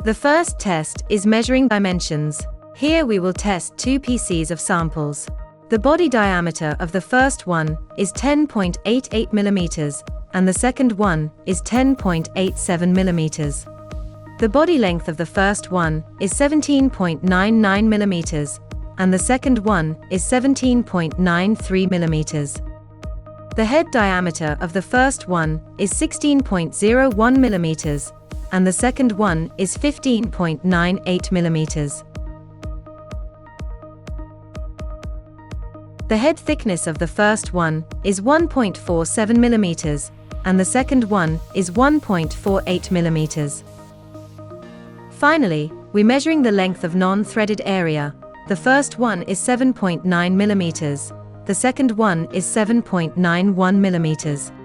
The first test is measuring dimensions. Here we will test two pieces of samples. The body diameter of the first one is 10.88 mm, and the second one is 10.87 mm. The body length of the first one is 17.99 mm, and the second one is 17.93 mm. The head diameter of the first one is 16.01 mm, and the second one is 15.98 mm. The head thickness of the first one is 1.47 mm, and the second one is 1.48 mm. Finally, we're measuring the length of non-threaded area. The first one is 7.9 mm. The second one is 7.91 mm.